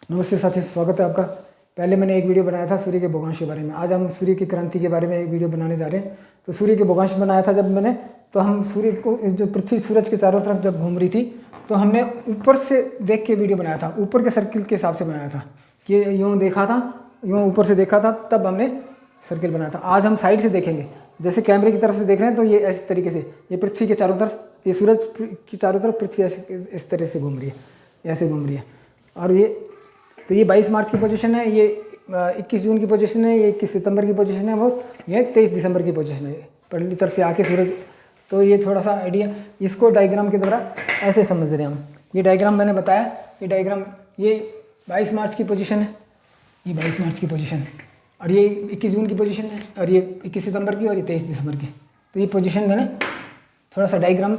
नमस्ते साथी, स्वागत है आपका। पहले मैंने एक वीडियो बनाया था सूर्य के भूगोंश के बारे में। आज हम सूर्य की क्रांति के बारे में एक वीडियो बनाने जा रहे हैं। तो सूर्य के भूगोंश बनाया था जब मैंने, तो हम सूर्य को, जो पृथ्वी सूरज के चारों तरफ जब घूम रही थी, तो हमने ऊपर से देख के वीडियो बनाया था, ऊपर के सर्किल के हिसाब से बनाया था कि यूँ देखा था, यूँ ऊपर से देखा था, तब हमने सर्किल बनाया था। आज हम साइड से देखेंगे, जैसे कैमरे की तरफ से देख रहे हैं, तो ये इस तरीके से, ये पृथ्वी के चारों तरफ, ये सूरज की चारों तरफ पृथ्वी ऐसे इस तरह से घूम रही है, ऐसे घूम रही है। और ये 22 मार्च की पोजीशन है, ये 21 जून की पोजीशन है, ये 21 सितंबर की पोजीशन है, और ये 23 दिसंबर की पोजीशन है। पहली तरफ से आके सूरज, तो ये थोड़ा सा आइडिया, इसको डायग्राम के द्वारा ऐसे समझ रहे हैं हम। ये डायग्राम मैंने बताया, ये डायग्राम, ये 22 मार्च की पोजीशन है, ये 22 मार्च की पोजीशन है, और ये 21 जून की पोजीशन है, और ये 21 सितंबर की, और ये 23 दिसंबर की। तो ये पोजीशन मैंने थोड़ा सा डायग्राम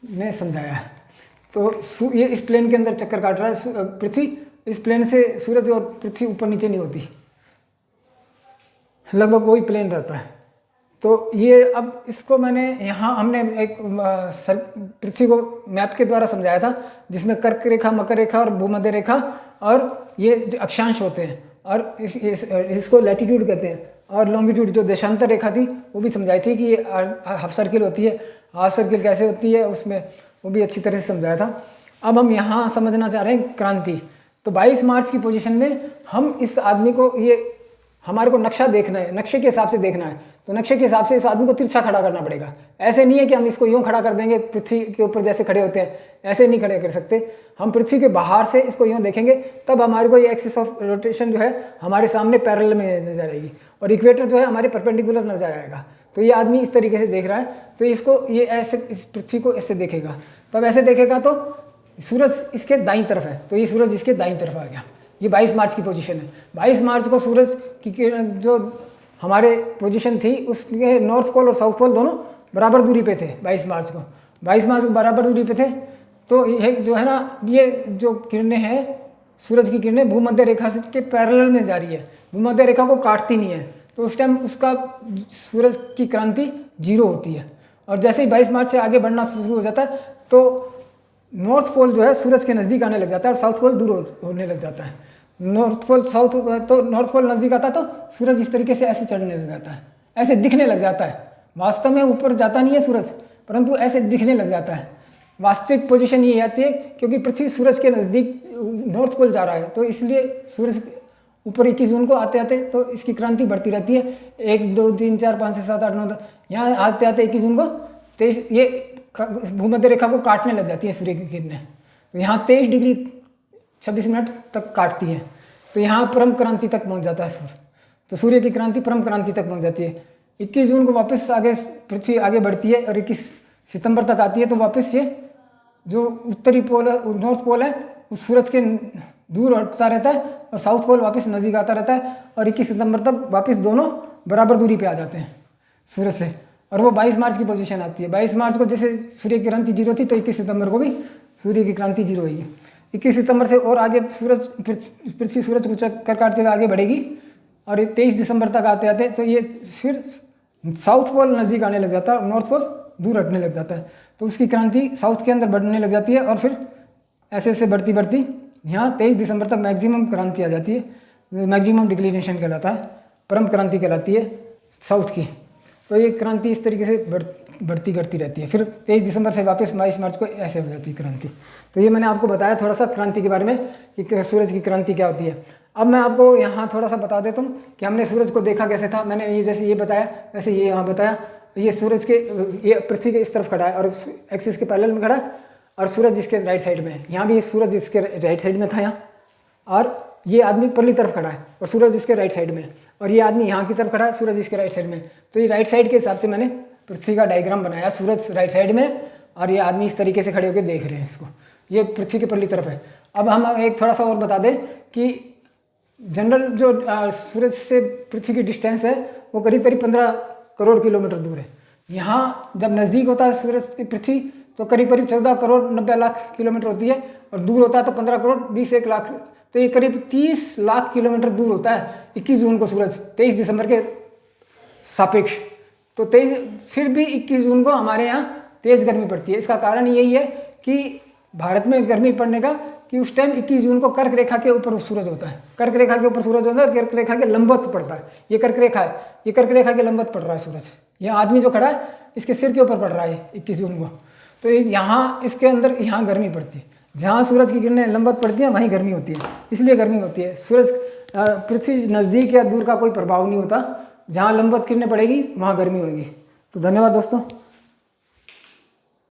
में समझाया है। तो ये इस प्लेन के अंदर चक्कर काट रहा है पृथ्वी, इस प्लेन से सूरज और पृथ्वी ऊपर नीचे नहीं होती, लगभग वही प्लेन रहता है। तो ये अब इसको मैंने यहाँ, हमने एक पृथ्वी को मैप के द्वारा समझाया था, जिसमें कर्क रेखा, मकर रेखा और भूमध्य रेखा और ये अक्षांश होते हैं, और इसको लैटिट्यूड कहते हैं। और लॉन्गिट्यूड, जो देशांतर रेखा थी, वो भी समझाई थी कि ये हाफ सर्किल होती है, हाफ सर्किल कैसे होती है, उसमें वो भी अच्छी तरह से समझाया था। अब हम यहाँ समझना चाह रहे हैं क्रांति। तो 22 मार्च की पोजीशन में हम इस आदमी को, ये हमारे को नक्शा देखना है, नक्शे के हिसाब से देखना है, तो नक्शे के हिसाब से इस आदमी को तिरछा खड़ा करना पड़ेगा। ऐसे नहीं है कि हम इसको यूँ खड़ा कर देंगे, पृथ्वी के ऊपर जैसे खड़े होते हैं, ऐसे नहीं खड़े कर सकते। हम पृथ्वी के बाहर से इसको यूँ देखेंगे, तब हमारे को ये एक्सिस ऑफ रोटेशन जो है हमारे सामने पैरेलल में नजर आएगी, और इक्वेटर जो है हमारे परपेंडिकुलर नजर आएगा। तो ये आदमी इस तरीके से देख रहा है, तो इसको ये ऐसे, इस पृथ्वी को ऐसे देखेगा, तब ऐसे देखेगा तो सूरज इसके दाईं तरफ है, तो ये सूरज इसके दाईं तरफ आ गया। ये 22 मार्च की पोजीशन है। 22 मार्च को सूरज की किरण, जो हमारे पोजीशन थी, उसके नॉर्थ पोल और साउथ पोल दोनों बराबर दूरी पे थे। 22 मार्च को बराबर दूरी पे थे। तो ये जो है ना, ये जो किरणें हैं, सूरज की किरणें भूमध्य रेखा से के पैरेलल में जा रही है, भूमध्य रेखा को काटती नहीं है। तो उस टाइम उसका सूरज की क्रांति 0 होती है। और जैसे ही 22 मार्च से आगे बढ़ना शुरू हो जाता है, तो नॉर्थ पोल जो है सूरज के नज़दीक आने लग जाता है, और साउथ पोल दूर होने लग जाता है। नॉर्थ पोल नॉर्थ पोल नज़दीक आता है, तो सूरज इस तरीके से ऐसे चढ़ने लग जाता है, ऐसे दिखने लग जाता है। वास्तव में ऊपर जाता नहीं है सूरज, परंतु ऐसे दिखने लग जाता है। वास्तविक पोजीशन ये आती है, क्योंकि पृथ्वी सूरज के नज़दीक नॉर्थ पोल जा रहा है, तो इसलिए सूरज ऊपर 21 जून को आते आते तो इसकी क्रांति बढ़ती रहती है। 1 2 3 4 5 6 7 8 9 10, यहाँ आते आते 21 जून को 23, ये भूमध्य रेखा को काटने लग जाती है सूर्य की किरणें। तो यहाँ 23 डिग्री 26 मिनट तक काटती है, तो यहाँ परम क्रांति तक पहुँच जाता है सूर्य। तो सूर्य की क्रांति परम क्रांति तक पहुँच जाती है। 21 जून को वापस आगे पृथ्वी आगे बढ़ती है, और 21 सितंबर तक आती है, तो वापस ये जो उत्तरी पोल है, नॉर्थ पोल है, उस सूरज के दूर हटता रहता है, और साउथ पोल वापस नज़दीक आता रहता है, और 21 सितंबर तक वापस दोनों बराबर दूरी पे आ जाते हैं सूरज से। और वो 22 मार्च की पोजीशन आती है। 22 मार्च को जैसे सूर्य की क्रांति 0 थी, तो 21 सितंबर को भी सूर्य की क्रांति 0 होगी। 21 सितंबर से और आगे पृथ्वी सूरज को चक्कर काटते हुए आगे बढ़ेगी, और 23 दिसंबर तक आते आते तो ये फिर साउथ पोल नज़दीक आने लग जाता है, और नॉर्थ पोल दूर हटने लग जाता है। तो उसकी क्रांति साउथ के अंदर बढ़ने लग जाती है, और फिर ऐसे ऐसे बढ़ती बढ़ती यहाँ 23 दिसंबर तक मैक्सिमम क्रांति आ जाती है। मैक्सिमम डिक्लिनेशन कहलाता है, परम क्रांति कहलाती है साउथ की। तो ये क्रांति इस तरीके से बढ़ती करती रहती है। फिर 23 दिसंबर से वापस 22 मार्च को ऐसे हो जाती है क्रांति। तो ये मैंने आपको बताया थोड़ा सा क्रांति के बारे में, कि सूरज की क्रांति क्या होती है। अब मैं आपको यहाँ थोड़ा सा बता देता हूँ कि हमने सूरज को देखा कैसे था। मैंने ये जैसे ये बताया, वैसे ये यहाँ बताया। ये सूरज के, ये पृथ्वी के इस तरफ खड़ा है, और एक्सिस के पैरेलल में खड़ा है, और सूरज इसके राइट साइड में है। यहाँ भी सूरज इसके राइट साइड में था यहाँ, और ये आदमी परली तरफ खड़ा है, और सूरज इसके राइट साइड में है, और ये आदमी यहाँ की तरफ खड़ा है, सूरज इसके राइट साइड में। तो ये राइट साइड के हिसाब से मैंने पृथ्वी का डायग्राम बनाया। सूरज राइट साइड में, और ये आदमी इस तरीके से खड़े होकर देख रहे हैं इसको। ये पृथ्वी के परली तरफ है। अब हम एक थोड़ा सा और बता दें कि जनरल जो सूरज से पृथ्वी की डिस्टेंस है, वो करीब करीब 15 करोड़ किलोमीटर दूर है। यहाँ जब नज़दीक होता है सूरज की पृथ्वी, तो करीब करीब 14 करोड़ 90 लाख किलोमीटर होती है, और दूर होता है तो 15 करोड़ 20 लाख। तो ये करीब 30 लाख किलोमीटर दूर होता है 21 जून को सूरज, 23 दिसंबर के सापेक्ष। तो 23, फिर भी 21 जून को हमारे यहाँ तेज़ गर्मी पड़ती है। इसका कारण यही है कि भारत में गर्मी पड़ने का कि उस टाइम 21 जून को कर्क रेखा के ऊपर सूरज होता है, कर्क रेखा के ऊपर सूरज होता है, कर्क रेखा के लंबवत पड़ता है। ये कर्क रेखा है, ये कर्क रेखा के लंबवत पड़ रहा है सूरज। यहाँ आदमी जो खड़ा है इसके सिर के ऊपर पड़ रहा है 21 जून को। तो यहाँ इसके अंदर यहाँ गर्मी पड़ती है, जहाँ सूरज की किरणें लंबवत पड़ती हैं वहीं गर्मी होती है, इसलिए गर्मी होती है। सूरज पृथ्वी नज़दीक या दूर का कोई प्रभाव नहीं होता, जहाँ लंबवत किरणें पड़ेगी वहाँ गर्मी होगी। तो धन्यवाद दोस्तों।